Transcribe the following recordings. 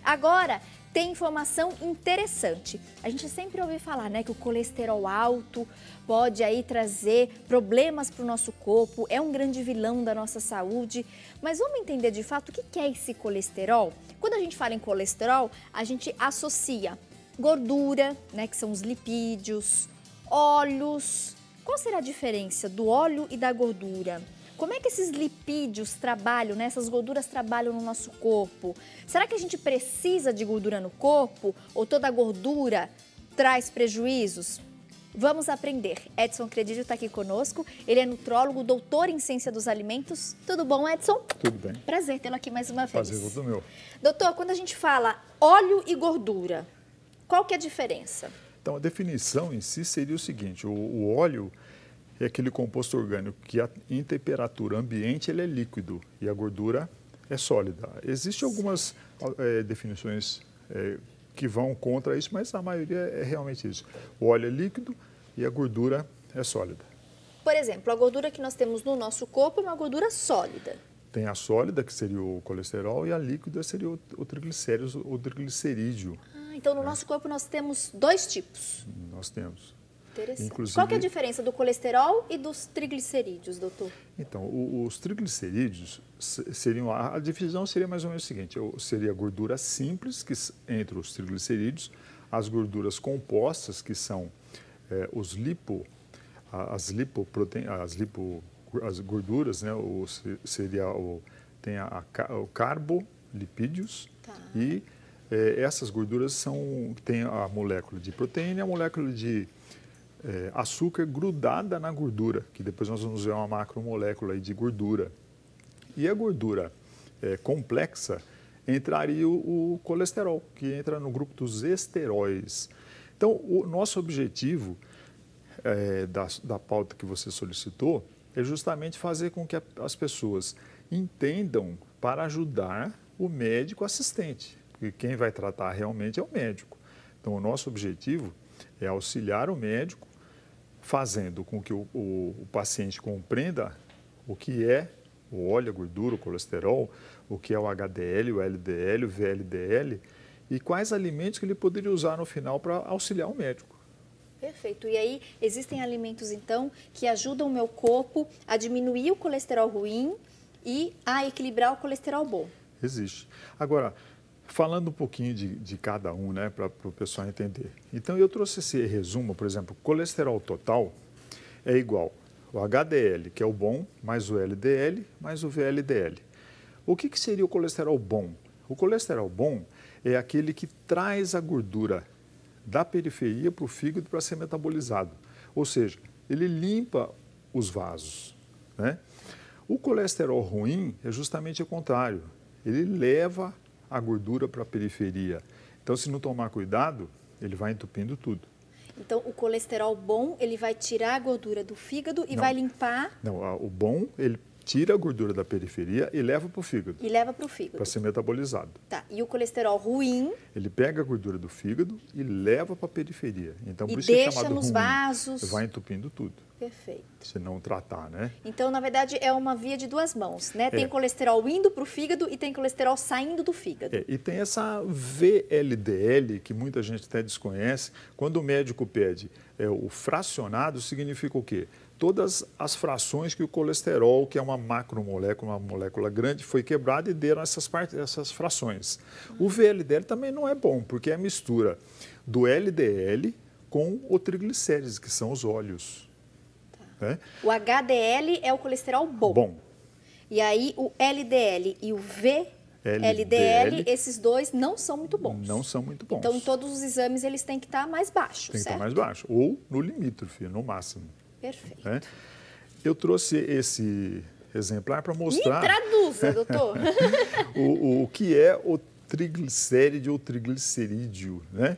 Agora, tem informação interessante. A gente sempre ouve falar, né, que o colesterol alto pode aí trazer problemas para o nosso corpo, é um grande vilão da nossa saúde. Mas vamos entender de fato o que é esse colesterol? Quando a gente fala em colesterol, a gente associa gordura, né, que são os lipídios, óleos. Qual será a diferença do óleo e da gordura? Como é que esses lipídios trabalham, né? Essas gorduras trabalham no nosso corpo? Será que a gente precisa de gordura no corpo ou toda gordura traz prejuízos? Vamos aprender. Edson Credídio está aqui conosco. Ele é nutrólogo, doutor em ciência dos alimentos. Tudo bom, Edson? Tudo bem. Prazer tê-lo aqui mais uma vez. Prazer todo meu. Doutor, quando a gente fala óleo e gordura, qual que é a diferença? Então, a definição em si seria o seguinte: o óleo é aquele composto orgânico que em temperatura ambiente ele é líquido e a gordura é sólida. Existem algumas definições que vão contra isso, mas a maioria é realmente isso. O óleo é líquido e a gordura é sólida. Por exemplo, a gordura que nós temos no nosso corpo é uma gordura sólida. Tem a sólida, que seria o colesterol, e a líquida seria o triglicéridos, o triglicerídeo. Então, no nosso corpo nós temos dois tipos. Nós temos. Interessante. Inclusive, qual que é a diferença do colesterol e dos triglicerídeos, doutor? Então, os triglicerídeos seriam, a divisão seria mais ou menos o seguinte: seria a gordura simples, que entre os triglicerídeos, as gorduras compostas, que são as gorduras, né? Tem o carbolipídios, tá. E essas gorduras tem a molécula de proteína e a molécula de açúcar grudada na gordura, que depois nós vamos ver uma macromolécula de gordura. E a gordura complexa entraria o colesterol, que entra no grupo dos esteróis. Então, o nosso objetivo da pauta que você solicitou é justamente fazer com que as pessoas entendam para ajudar o médico assistente, porque quem vai tratar realmente é o médico. Então, o nosso objetivo é auxiliar o médico, fazendo com que o paciente compreenda o que é o óleo, a gordura, o colesterol, o que é o HDL, o LDL, o VLDL e quais alimentos que ele poderia usar no final para auxiliar o médico. Perfeito. E aí, existem alimentos, então, que ajudam o meu corpo a diminuir o colesterol ruim e a equilibrar o colesterol bom? Existe. Agora, falando um pouquinho de cada um, né, para o pessoal entender. Então, eu trouxe esse resumo, por exemplo, colesterol total é igual o HDL, que é o bom, mais o LDL, mais o VLDL. O que seria o colesterol bom? O colesterol bom é aquele que traz a gordura da periferia para o fígado para ser metabolizado. Ou seja, ele limpa os vasos, né? O colesterol ruim é justamente o contrário. Ele leva a gordura para a periferia. Então, se não tomar cuidado, ele vai entupindo tudo. Então, o colesterol bom, ele vai tirar a gordura do fígado e vai limpar... Não, o bom, ele tira a gordura da periferia e leva para o fígado. E leva para o fígado. Para ser metabolizado. Tá, e o colesterol ruim... Ele pega a gordura do fígado e leva para a periferia. Então, por isso deixa é chamado nos ruim. Vasos. Vai entupindo tudo. Perfeito. Se não tratar, né? Então, na verdade, é uma via de duas mãos, né? Tem colesterol indo para o fígado e tem colesterol saindo do fígado. E tem essa VLDL, que muita gente até desconhece. Quando o médico pede o fracionado, significa o quê? Todas as frações que o colesterol, que é uma macromolécula, uma molécula grande, foi quebrada e deram essas frações. O VLDL também não é bom, porque é a mistura do LDL com o triglicérides, que são os óleos. Né? O HDL é o colesterol bom. Bom. E aí o LDL e o VLDL, esses dois não são muito bons. Não são muito bons. Então, em todos os exames, eles têm que estar mais baixos, Tem que certo? estar mais baixo. Ou no limítrofe, no máximo. Perfeito. Né? Eu trouxe esse exemplar para mostrar... Me traduza, doutor. o que é o triglicéride ou triglicerídeo, né?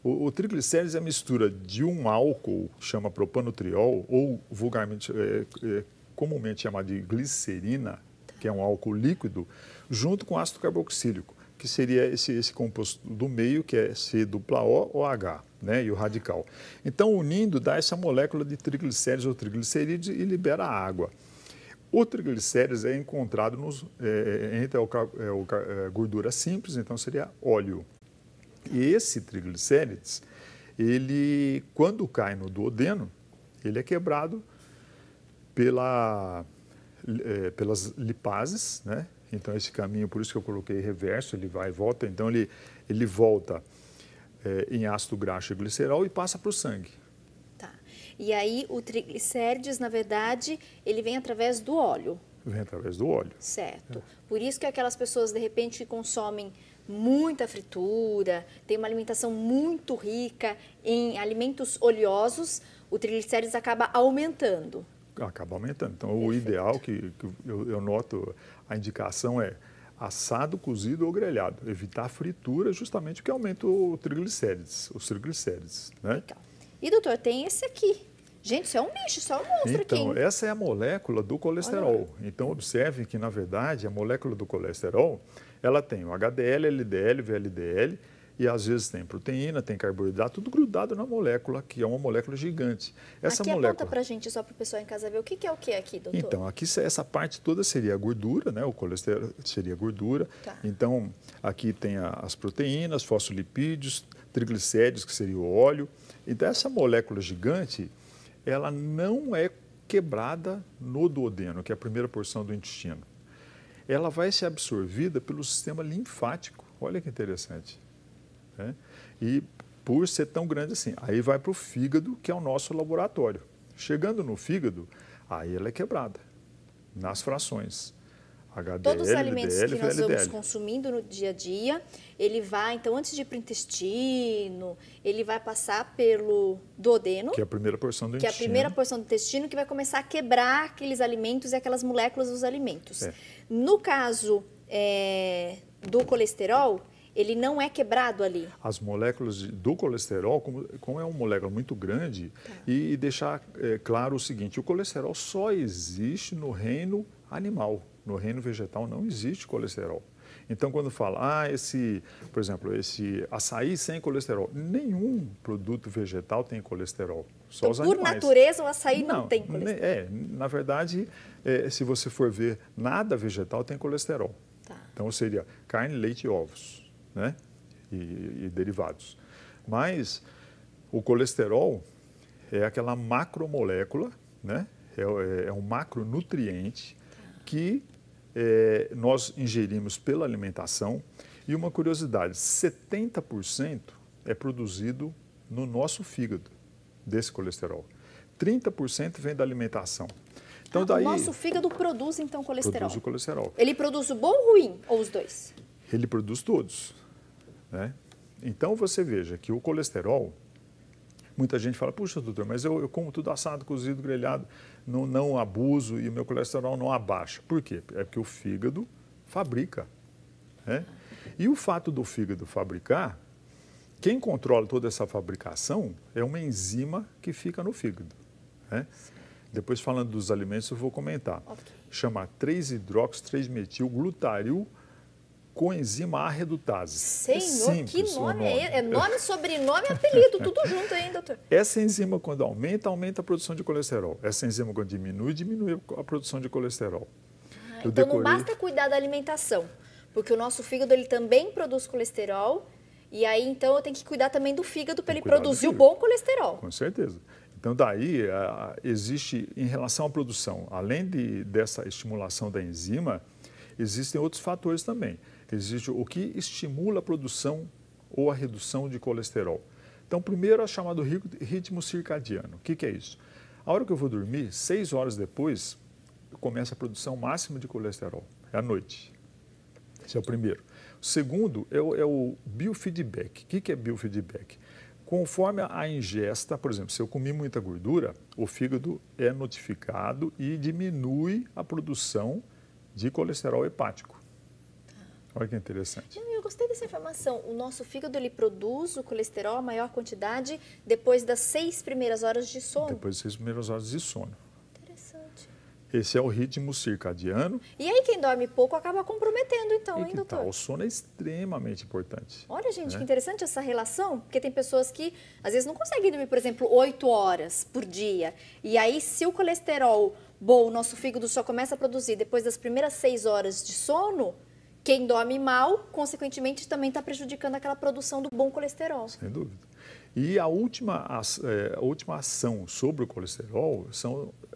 O triglicérides é a mistura de um álcool, chama propanotriol, ou vulgarmente, comumente chamado de glicerina, que é um álcool líquido, junto com ácido carboxílico, que seria esse composto do meio, que é C-OH, né, e o radical. Então, unindo, dá essa molécula de triglicérides ou triglicerídeos e libera a água. O triglicérides é encontrado entre a gordura simples, então seria óleo. E esse triglicérides, ele, quando cai no duodeno, ele é quebrado pelas lipases, né? Então esse caminho, por isso que eu coloquei reverso, ele vai e volta, então ele volta em ácido graxo e glicerol e passa para o sangue. Tá. E aí o triglicérides, na verdade, ele vem através do óleo. Vem através do óleo. Certo. Por isso que aquelas pessoas, de repente, que consomem muita fritura, tem uma alimentação muito rica em alimentos oleosos, o triglicérides acaba aumentando. Acaba aumentando. Então, Perfeito. O ideal que eu noto, a indicação é assado, cozido ou grelhado. Evitar fritura justamente porque aumenta os triglicérides. Né? Legal. E, doutor, tem esse aqui. Gente, isso é um bicho, isso é um monstro aqui, hein? Então, essa é a molécula do colesterol. Então, observem que, na verdade, a molécula do colesterol, ela tem o HDL, LDL, VLDL, e às vezes tem proteína, tem carboidrato, tudo grudado na molécula, que é uma molécula gigante. Essa aqui molécula... aponta pra gente, só para o pessoal em casa ver, o que é o que aqui, doutor? Então, aqui essa parte toda seria a gordura, né? O colesterol seria gordura. Tá. Então, aqui tem as proteínas, fosfolipídios, triglicéridos, que seria o óleo. Então, essa molécula gigante, ela não é quebrada no duodeno, que é a primeira porção do intestino. Ela vai ser absorvida pelo sistema linfático. Olha que interessante. Né? E por ser tão grande assim, aí vai para o fígado, que é o nosso laboratório. Chegando no fígado, aí ela é quebrada nas frações. HDL, Todos os alimentos LDL, que nós VLDL. vamos consumindo no dia a dia, ele vai, então, antes de ir para o intestino, ele vai passar pelo duodeno, Que é a primeira porção do que é a intestino. primeira porção do intestino, que vai começar a quebrar aqueles alimentos e aquelas moléculas dos alimentos. É. No caso do colesterol, ele não é quebrado ali. As moléculas do colesterol, como é uma molécula muito grande, e deixar claro o seguinte, o colesterol só existe no reino animal, no reino vegetal não existe colesterol. Então, quando fala, por exemplo, esse açaí sem colesterol, nenhum produto vegetal tem colesterol, só Então, os por animais. natureza, o açaí não tem colesterol. Na verdade, se você for ver, nada vegetal tem colesterol. Tá. Então, seria carne, leite e ovos. Né? E derivados. Mas o colesterol é aquela macromolécula, né? É um macronutriente que nós ingerimos pela alimentação. E uma curiosidade, 70% é produzido no nosso fígado desse colesterol. 30% vem da alimentação. Então, daí, o nosso fígado produz, então, colesterol. Produz o colesterol. Ele produz o bom ou o ruim, ou os dois? Ele produz todos. Né? Então, você veja que o colesterol, muita gente fala, puxa, doutor, mas eu como tudo assado, cozido, grelhado, não abuso e o meu colesterol não abaixa. Por quê? É porque o fígado fabrica. Né? E o fato do fígado fabricar, quem controla toda essa fabricação é uma enzima que fica no fígado. Né? Depois, falando dos alimentos, eu vou comentar. Okay. Chama 3-hidroxi-3-metil-glutaril coenzima A redutase. Senhor, que nome é esse? É nome, sobrenome e apelido, tudo junto aí, doutor. Essa enzima, quando aumenta a produção de colesterol. Essa enzima, quando diminui a produção de colesterol. Então, não basta cuidar da alimentação, porque o nosso fígado ele também produz colesterol, e aí, então, eu tenho que cuidar também do fígado para ele produzir o bom colesterol. Com certeza. Então, daí, existe, em relação à produção, além dessa estimulação da enzima, existem outros fatores também. Existe o que estimula a produção ou a redução de colesterol. Então, primeiro é o chamado ritmo circadiano. O que é isso? A hora que eu vou dormir, 6 horas depois, começa a produção máxima de colesterol. É à noite. Esse é o primeiro. O segundo é o biofeedback. O que é biofeedback? Conforme a ingesta, por exemplo, se eu comi muita gordura, o fígado é notificado e diminui a produção de colesterol hepático. Olha que interessante. Eu gostei dessa informação. O nosso fígado ele produz o colesterol, a maior quantidade, depois das 6 primeiras horas de sono. Depois das 6 primeiras horas de sono. Interessante. Esse é o ritmo circadiano. E aí quem dorme pouco acaba comprometendo então, hein, doutor? O sono é extremamente importante. Olha, gente, que interessante essa relação, porque tem pessoas que às vezes não conseguem dormir, por exemplo, 8 horas por dia. E aí, se o colesterol bom, o nosso fígado só começa a produzir depois das primeiras 6 horas de sono, quem dorme mal, consequentemente, também está prejudicando aquela produção do bom colesterol. Sem dúvida. E a última ação sobre o colesterol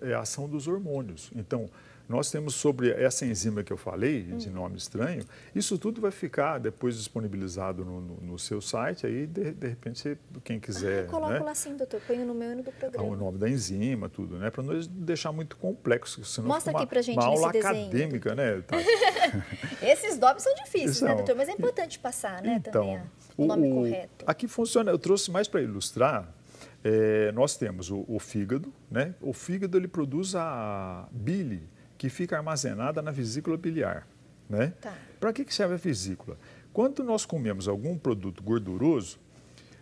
é a ação dos hormônios. Então, nós temos sobre essa enzima que eu falei, de nome estranho, isso tudo vai ficar depois disponibilizado no seu site, aí de repente quem quiser... Coloco né? lá sim, doutor, ponho no meu e no do programa. O nome da enzima, tudo, né? Para não deixar muito complexo, senão Mostra fica aqui pra gente uma aula nesse desenho, acadêmica, né? Esses nomes são difíceis, né, doutor? Mas é importante passar, né, também o nome correto. Aqui funciona, eu trouxe mais para ilustrar, nós temos o fígado, né? O fígado, ele produz a bile, que fica armazenada na vesícula biliar, né? Tá. Para que serve a vesícula? Quando nós comemos algum produto gorduroso,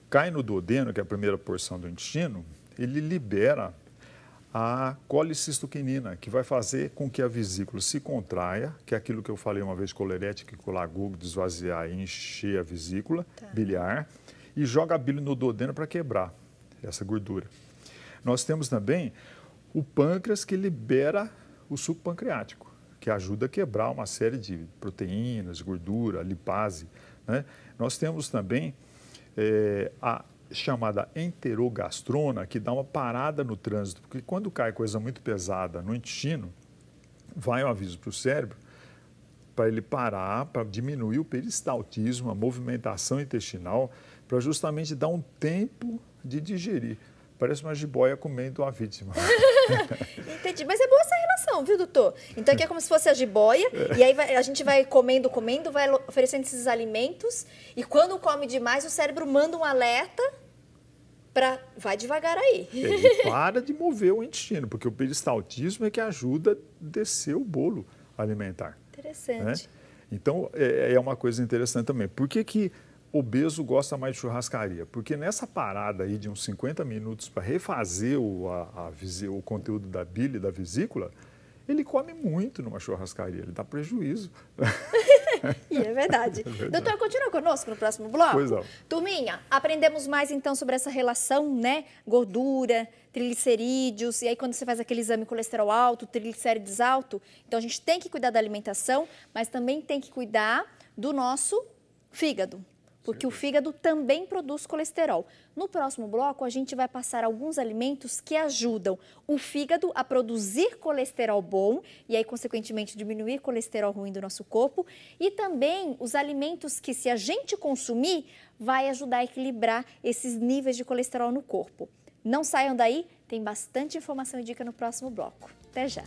cai no duodeno, que é a primeira porção do intestino, ele libera a colicistoquinina, que vai fazer com que a vesícula se contraia, que é aquilo que eu falei uma vez, colerética e colagogo, esvaziar e encher a vesícula biliar, e joga a bile no duodeno para quebrar essa gordura. Nós temos também o pâncreas, que libera o suco pancreático, que ajuda a quebrar uma série de proteínas, gordura, lipase, né? Nós temos também a chamada enterogastrona, que dá uma parada no trânsito, porque quando cai coisa muito pesada no intestino, vai um aviso para o cérebro para ele parar, para diminuir o peristaltismo, a movimentação intestinal, para justamente dar um tempo de digerir. Parece uma jiboia comendo uma vítima. Entendi, mas é boa essa relação, viu, doutor? Então aqui é como se fosse a jiboia, e aí a gente vai comendo, vai oferecendo esses alimentos, e quando come demais, o cérebro manda um alerta para vai devagar aí. Ele para de mover o intestino, porque o peristaltismo é que ajuda a descer o bolo alimentar. Interessante. Né? Então, é uma coisa interessante também. Por que obeso gosta mais de churrascaria? Porque nessa parada aí de uns 50 minutos para refazer o conteúdo da bile, da vesícula, ele come muito numa churrascaria, ele dá prejuízo. E é verdade. Doutor, continua conosco no próximo bloco? Pois não. Turminha, aprendemos mais então sobre essa relação, né? Gordura, triglicerídeos, e aí quando você faz aquele exame colesterol alto, triglicérides alto, então a gente tem que cuidar da alimentação, mas também tem que cuidar do nosso fígado. Porque o fígado também produz colesterol. No próximo bloco, a gente vai passar alguns alimentos que ajudam o fígado a produzir colesterol bom e aí, consequentemente, diminuir colesterol ruim do nosso corpo. E também os alimentos que, se a gente consumir, vai ajudar a equilibrar esses níveis de colesterol no corpo. Não saiam daí, tem bastante informação e dica no próximo bloco. Até já!